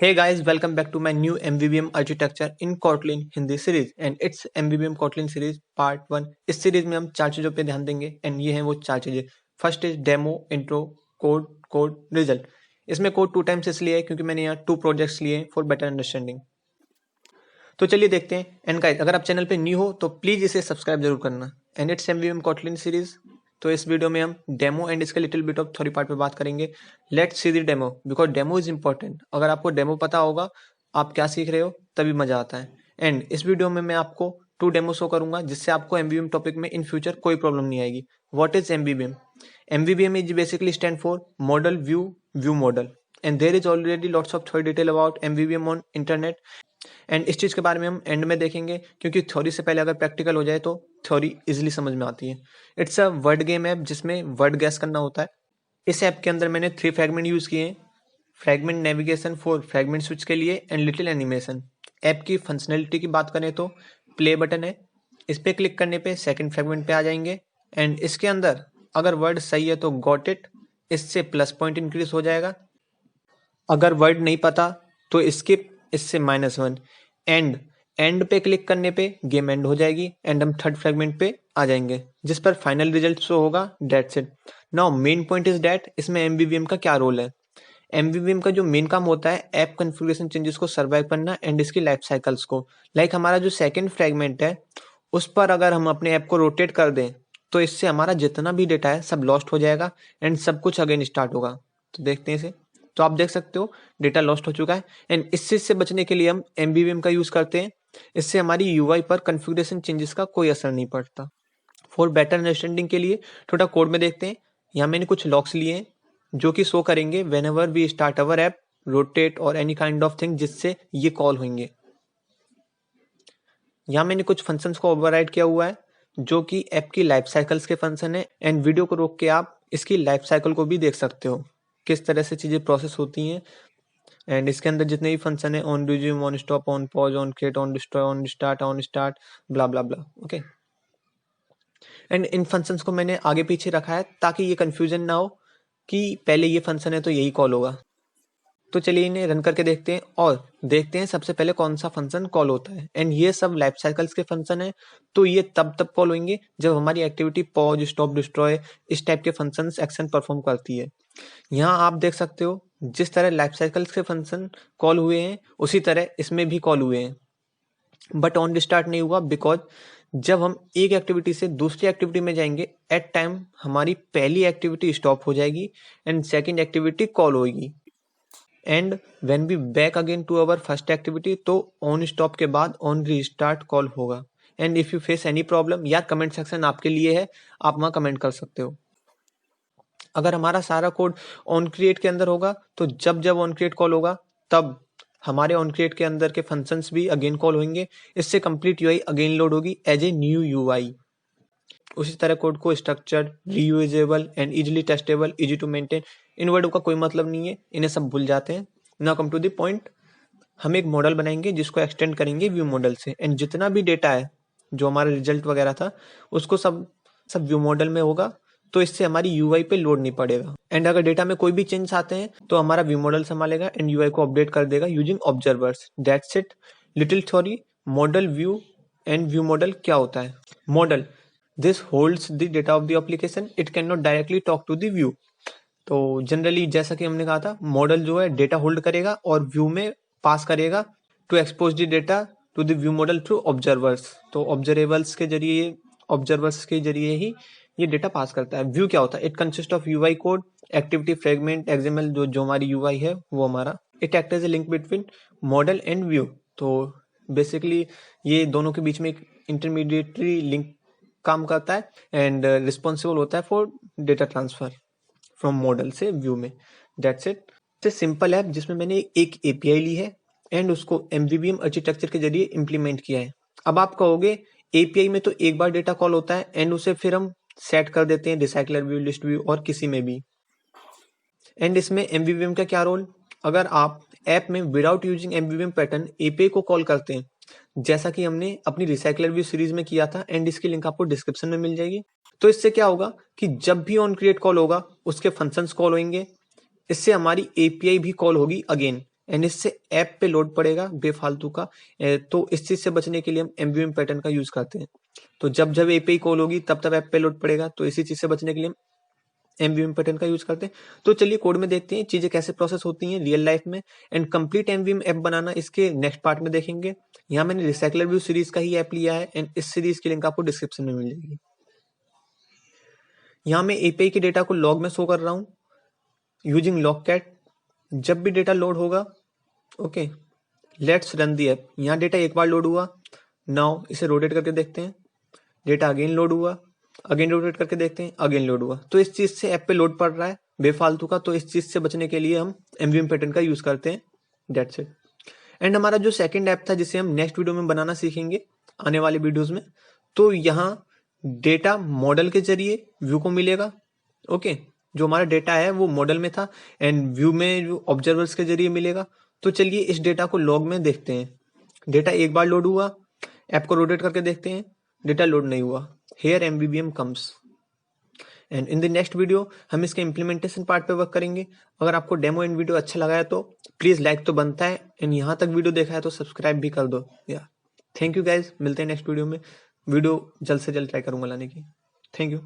Hey guys, welcome back to my new MVVM architecture in Kotlin Hindi series and it's MVVM Kotlin series part 1। इस series में हम चार चीज़ों पे ध्यान देंगे एंड ये हैं वो चार चीज़ें। First is demo, intro, code result. इसमें कोड 2 टाइम्स इसलिए है क्योंकि मैंने यहाँ 2 प्रोजेक्ट्स लिए फॉर बेटर अंडरस्टैंडिंग। तो चलिए देखते हैं। एंड गाइस, अगर आप चैनल पे न्यू हो तो प्लीज़ इसे सब्सक्राइब जरूर करना। And it's MVVM Kotlin series. तो इस वीडियो में हम डेमो एंड इसका little bit of theory part पे बात करेंगे। Let's see the demo because demo is important. अगर आपको डेमो पता होगा आप क्या सीख रहे हो तभी मजा आता है। एंड इस वीडियो में मैं आपको 2 डेमो शो करूंगा जिससे आपको MVVM टॉपिक में इन फ्यूचर कोई प्रॉब्लम नहीं आएगी। What is MVVM? MVVM is basically stand for model view model and there is already lots of theory detail about MVVM on internet. And इस चीज़ के बारे में हम एंड में देखेंगे क्योंकि थ्योरी से पहले अगर प्रैक्टिकल हो जाए तो थ्योरी इजीली समझ में आती है। It's a word game app जिसमें वर्ड गैस करना होता है। इस ऐप के अंदर मैंने 3 फ्रैगमेंट यूज़ किए हैं। Fragment navigation for fragment switch के लिए एंड लिटिल एनिमेशन। ऐप की फंक्शनैलिटी की बात करें तो प्ले बटन है, इस पर क्लिक करने पे सेकंड फ्रैगमेंट पे आ जाएंगे। एंड इसके अंदर अगर वर्ड सही है तो गॉट इट, इससे प्लस पॉइंट इंक्रीज हो जाएगा। अगर वर्ड नहीं पता तो स्किप, इससे -1। एंड पे क्लिक करने पे गेम एंड हो जाएगी एंड हम थर्ड फ्रेगमेंट पे आ जाएंगे जिस पर फाइनल रिजल्ट शो होगा। That's it. Now main point is that इसमें MVVM का क्या रोल है। MVVM का जो मेन काम होता है ऐप कॉन्फ़िगरेशन चेंजेस को सर्वाइव करना एंड इसकी लाइफ साइकिल्स को। लाइक हमारा जो सेकंड फ्रेगमेंट है उस पर अगर हम अपने ऐप को रोटेट कर दें तो इससे हमारा जितना भी डेटा है सब लॉस्ट हो जाएगा एंड सब कुछ अगेन स्टार्ट होगा। तो देखते हैं इसे। तो आप देख सकते हो डेटा लॉस्ट हो चुका है एंड इससे बचने के लिए हम MVVM का यूज करते हैं। इससे हमारी UI पर कॉन्फ़िगरेशन चेंजेस का कोई असर नहीं पड़ता। फॉर बेटर अंडरस्टैंडिंग के लिए थोड़ा कोड में देखते हैं। यहाँ मैंने कुछ लॉक्स लिए हैं जो कि शो करेंगे whenever we start our app, rotate और एनी काइंड ऑफ थिंग जिससे ये कॉल होंगे। यहाँ मैंने कुछ फंक्शंस को ओवरराइड किया हुआ है जो कि ऐप की लाइफ साइकिल्स के फंक्शन है। एंड वीडियो को रोक के आप इसकी लाइफ साइकिल को भी देख सकते हो किस तरह से चीज़ें प्रोसेस होती हैं। एंड इसके अंदर जितने भी फंक्शन है on resume, on stop, on pause, on create, on destroy, on start, blah blah blah. Okay. And in functions को मैंने आगे पीछे रखा है ताकि ये कंफ्यूजन ना हो कि पहले ये फंक्शन है तो यही कॉल होगा। तो चलिए इन्हें रन करके देखते हैं और देखते हैं सबसे पहले कौन सा फंक्शन कॉल होता है। एंड ये सब लाइफ साइकिल्स के फंक्शन है तो ये तब कॉल होंगे जब हमारी एक्टिविटी पॉज, स्टॉप, डिस्ट्रॉय इस टाइप के फंक्शंस एक्शन परफॉर्म करती है। यहाँ आप देख सकते हो जिस तरह लाइफ साइकिल्स के फंक्शन कॉल हुए हैं उसी तरह इसमें भी कॉल हुए हैं बट ऑन रिस्टार्ट नहीं हुआ बिकॉज जब हम एक एक्टिविटी से दूसरी एक्टिविटी में जाएंगे एट टाइम हमारी पहली एक्टिविटी स्टॉप हो जाएगी एंड सेकंड एक्टिविटी कॉल होगी। And when we back again to our first activity तो ऑन स्टॉप के बाद ऑन रीस्टार्ट कॉल होगा। And if you face any problem यार कमेंट सेक्शन आपके लिए है, आप वहाँ कमेंट कर सकते हो। अगर हमारा सारा कोड ऑन क्रिएट के अंदर होगा तो जब जब ऑन क्रिएट कॉल होगा तब हमारे ऑन क्रिएट के अंदर के फंक्शंस भी अगेन कॉल होंगे। इससे कंप्लीट UI अगेन लोड होगी एज ए न्यू UI। उसी तरह कोड को structured, reusable and easily testable, easy to maintain, इन वर्डों का कोई मतलब नहीं है, इन्हें सब भूल जाते हैं। Now come to the point. हम एक मॉडल बनाएंगे जिसको एक्सटेंड करेंगे व्यू मॉडल से एंड जितना भी डेटा है जो हमारा रिजल्ट वगैरह था उसको सब व्यू मॉडल में होगा तो इससे हमारी UI पे लोड नहीं पड़ेगा। एंड अगर डेटा में कोई भी चेंज आते हैं तो हमारा व्यू मॉडल संभालेगा एंड UI को अपडेट कर देगा using observers. That's it. Little theory. Model, view and view model क्या होता है। Model, this holds the data of the application, it can not directly talk to the view. तो generally जैसा कि हमने कहा था मॉडल जो है डेटा होल्ड करेगा और व्यू में पास करेगा to expose the data to the view model through observers. तो ऑब्जर्वेबल्स के जरिए, ऑब्जर्वर्स के जरिए ही ये डेटा पास करता है। व्यू क्या होता है? It consist of UI code, activity fragment, XML जो हमारी UI है वो हमारा। It act as a link between model and view. तो बेसिकली ये दोनों के बीच में एक इंटरमीडिएटरी लिंक काम करता है एंड रिस्पॉन्सिबल होता है for data transfer from model से व्यू में। That's it. It's simple app जिसमें मैंने एक API ली है एंड उसको MVVM आर्किटेक्चर के जरिए इम्प्लीमेंट किया है। अब आप कहोगे API में तो एक बार डेटा कॉल होता है एंड उसे फिर हम सेट कर देते हैं रिसाइकलर व्यू, लिस्ट व्यू और किसी में भी। एंड इसमें MVVM का क्या रोल? अगर आप ऐप में without using MVVM pattern API को कॉल करते हैं जैसा कि हमने अपनी रिसाइकलर व्यू सीरीज में किया था एंड इसकी लिंक आपको डिस्क्रिप्शन में मिल जाएगी, तो इससे क्या होगा कि जब भी ऑन क्रिएट कॉल होगा उसके फंक्शंस कॉल होंगे। इससे हमारी API भी कॉल होगी अगेन एंड इससे ऐप पे लोड पड़ेगा बेफालतू का। तो इस चीज से बचने के लिए हम एमवीएम पैटर्न का यूज करते हैं। तो जब जब एपीआई कॉल होगी तब तब ऐप पे लोड पड़ेगा, तो इसी चीज से बचने के लिए हम एमवीएम पैटर्न का यूज करते हैं। तो चलिए कोड में देखते हैं चीजें कैसे प्रोसेस होती हैं रियल लाइफ में। एंड कंप्लीट एमवीएम ऐप बनाना इसके नेक्स्ट पार्ट में देखेंगे। यहाँ मैंने रिसाइकलर व्यू सीरीज का ही ऐप लिया है एंड इस सीरीज की लिंक आपको डिस्क्रिप्शन में मिल जाएगी। यहाँ मैं एपीआई के डेटा को लॉग में शो कर रहा हूँ यूजिंग लॉगकैट। जब भी डेटा लोड होगा, okay, let's run the app. यहाँ डेटा एक बार लोड हुआ, नाउ इसे रोटेट करके देखते हैं, डेटा अगेन लोड हुआ, अगेन रोटेट करके देखते हैं, अगेन लोड हुआ। तो इस चीज से ऐप पे लोड पड़ रहा है बेफालतू का, तो इस चीज से बचने के लिए हम एमवीएम पैटर्न का यूज करते हैं। That's it. एंड हमारा जो सेकंड ऐप था जिसे हम नेक्स्ट वीडियो में बनाना सीखेंगे आने वाले वीडियोस में, तो यहाँ डेटा मॉडल के जरिए व्यू को मिलेगा। ओके, जो हमारा डेटा है वो मॉडल में था एंड व्यू में जो ऑब्जर्वर्स के जरिए मिलेगा। तो चलिए इस डेटा को लॉग में देखते हैं। डेटा एक बार लोड हुआ, ऐप को रोटेट करके देखते हैं, डेटा लोड नहीं हुआ। हेयर एमवीबीएम comes. And in the next video हम इसके इम्प्लीमेंटेशन पार्ट पे वर्क करेंगे। अगर आपको डेमो एंड वीडियो अच्छा लगा है तो प्लीज लाइक तो बनता है, एंड यहाँ तक वीडियो देखा है तो सब्सक्राइब भी कर दो। या थैंक यू गाइज, मिलते हैं नेक्स्ट वीडियो में। वीडियो जल्द से जल्द ट्राई करूंगा लाने की। Thank you.